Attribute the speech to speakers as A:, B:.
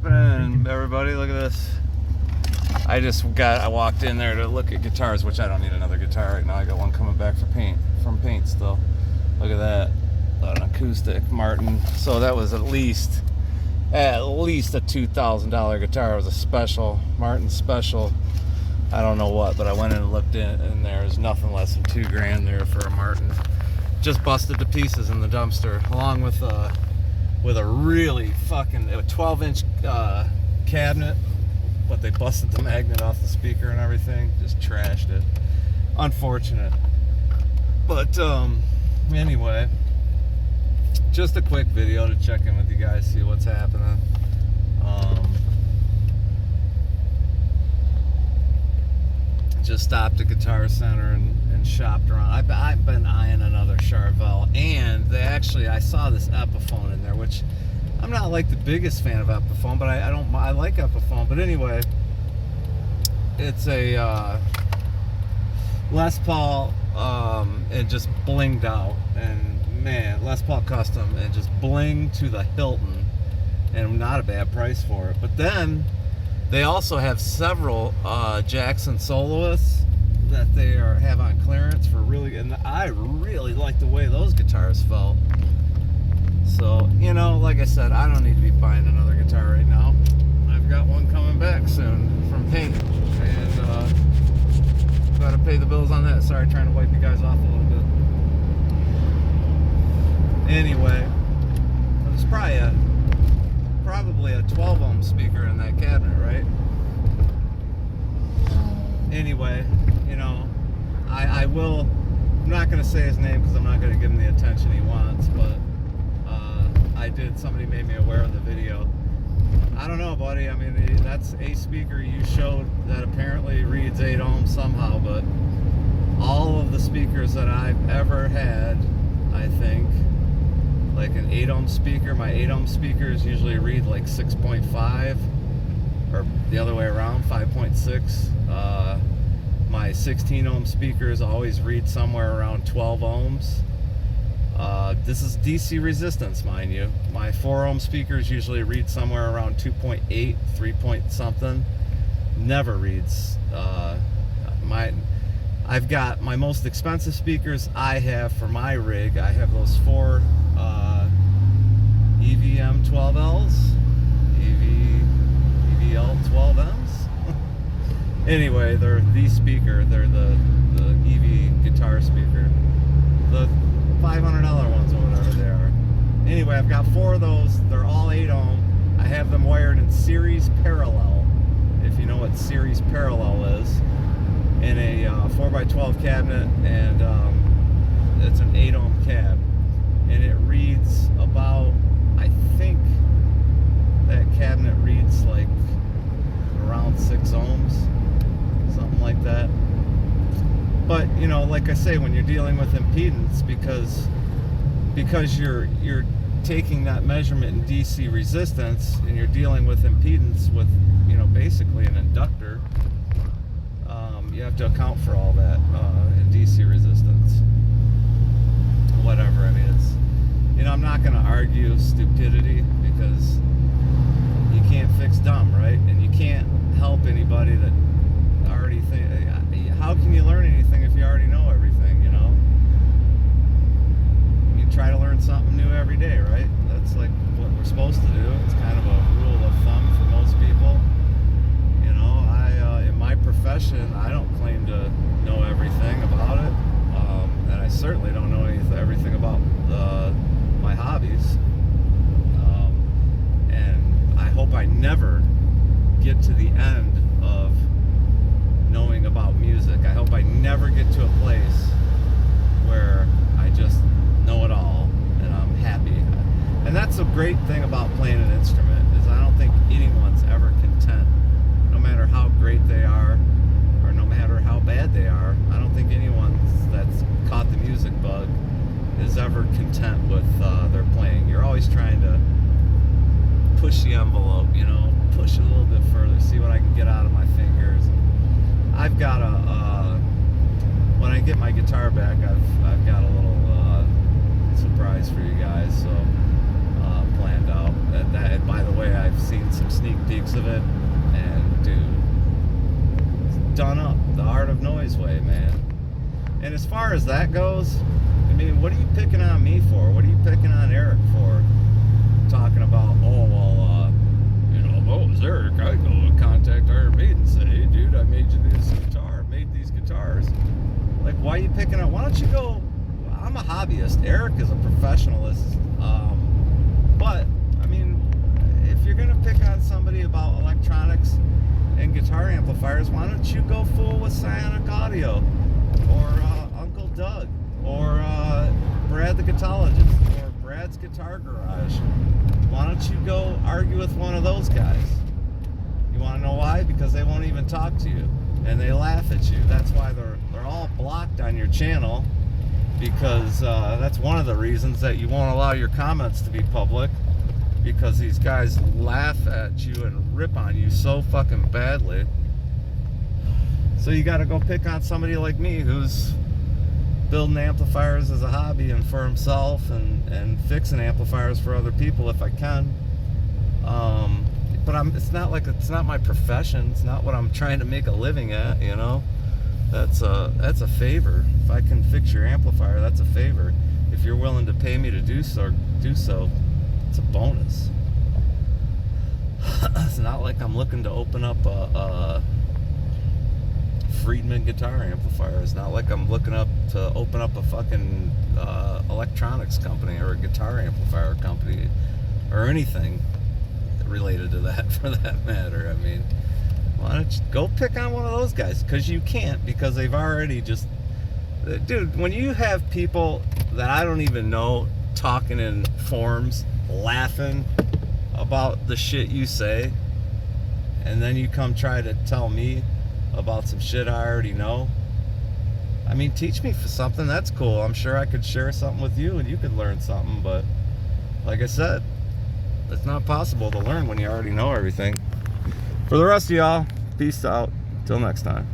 A: happening, everybody? Look at this. I walked in there to look at guitars, which I don't need another guitar right now. I got one coming back from paint still. Look at that, an acoustic Martin. So that was at least a $2,000 guitar. It was a special Martin special. I don't know what, but I went in and looked in, and there's nothing less than $2,000 there for a Martin. Just busted to pieces in the dumpster, along with a really fucking 12-inch cabinet, but they busted the magnet off the speaker and everything. Just trashed it. Unfortunate. But anyway, just a quick video to check in with you guys, see what's happening. Just stopped at Guitar Center and shopped around. I've been eyeing another Charvel, and I saw this Epiphone in there, which I'm not like the biggest fan of Epiphone, but I like Epiphone. But anyway, it's a Les Paul and just blinged out, and man, Les Paul custom and just bling to the Hilton, and not a bad price for it. But then they also have several Jackson soloists that they have on clearance for and I really like the way those guitars felt. So, like I said, I don't need to be buying another guitar right now. I've got one coming back soon from paint, and gotta pay the bills on that. Sorry, trying to wipe you guys off a little bit. Anyway, there's probably a 12 ohm speaker in that cabinet, right? Anyway, I'm not going to say his name because I'm not going to give him the attention he wants, but somebody made me aware of the video. I don't know, buddy. I mean, that's a speaker you showed that apparently reads 8 ohms somehow, but all of the speakers that I've ever had, I think, like an 8 ohm speaker, my 8 ohm speakers usually read like 6.5, or the other way around, 5.6. My 16 ohm speakers always read somewhere around 12 ohms. This is DC resistance, mind you. My 4 ohm speakers usually read somewhere around 2.8, 3 point something. Never reads. I've got my most expensive speakers I have for my rig. I have those 4 EVM 12Ls, EVL 12Ms. Anyway, they're the speaker. They're the EV guitar speaker. The $500 ones or whatever they are. Anyway, I've got 4 of those. They're all 8 ohm. I have them wired in series parallel, if you know what series parallel is, in a 4x12 cabinet, and it's an 8 ohm cab, and it reads about, I think that cabinet reads like around 6 ohms, something like that. But like I say, when you're dealing with impedance, because you're taking that measurement in DC resistance, and you're dealing with impedance with basically an inductor, you have to account for all that in DC resistance. Whatever. I mean, it's I'm not going to argue stupidity, because you can't fix dumb, right? And you can't help anybody that already think. How can you learn anything if you already know everything? You try to learn something new every day, right? That's like what we're supposed to do. It's kind of a rule of thumb for most people. In my profession, I don't claim to know everything about it, and I certainly don't know everything about my hobbies. And I hope I never get to the end of knowing about music. I hope I never get to a place where I just know it all and I'm happy. And that's the great thing about playing an instrument, is I don't think anyone's ever content, no matter how great they are or no matter how bad they are. I don't think anyone that's caught the music bug is ever content with their playing. You're always trying to push the envelope, push it a little bit further, see what I can get out of my fingers. I've got when I get my guitar back, I've got a little surprise for you guys, so planned out. That, by the way, I've seen some sneak peeks of it, and dude, it's done up the Art of Noise way, man. And as far as that goes, I mean, what are you picking on me for? What are you picking on Eric for? Talking about, oh, well, you know, oh, it's Eric. I go contact Iron Maiden and say, hey, dude, I made you this guitar, made these guitars. Like, why are you picking on? Why don't you go? I'm a hobbyist. Eric is a professionalist. But, I mean, if you're going to pick on somebody about electronics and guitar amplifiers, why don't you go full with Psionic Audio or Uncle Doug or Brad the Guitologist or Brad's Guitar Garage? Why don't you go argue with one of those guys? You want to know why? Because they won't even talk to you and they laugh at you. That's why they're all blocked on your channel, because that's one of the reasons that you won't allow your comments to be public, because these guys laugh at you and rip on you so fucking badly. So you got to go pick on somebody like me who's building amplifiers as a hobby and for himself, and fixing amplifiers for other people if I can. But it's not my profession. It's not what I'm trying to make a living at, you know. That's a favor. If I can fix your amplifier, that's a favor. If you're willing to pay me to do so, it's a bonus. It's not like I'm looking to open up a Friedman guitar amplifier. It's not like I'm looking up to open up a fucking electronics company or a guitar amplifier company or anything related to that, for that matter. I mean, why don't you go pick on one of those guys? Because you can't, because they've already just... Dude, when you have people that I don't even know talking in forums, laughing about the shit you say, and then you come try to tell me about some shit I already know. I mean, teach me for something. That's cool. I'm sure I could share something with you and you could learn something, but like I said, it's not possible to learn when you already know everything. For the rest of y'all, peace out. Till next time.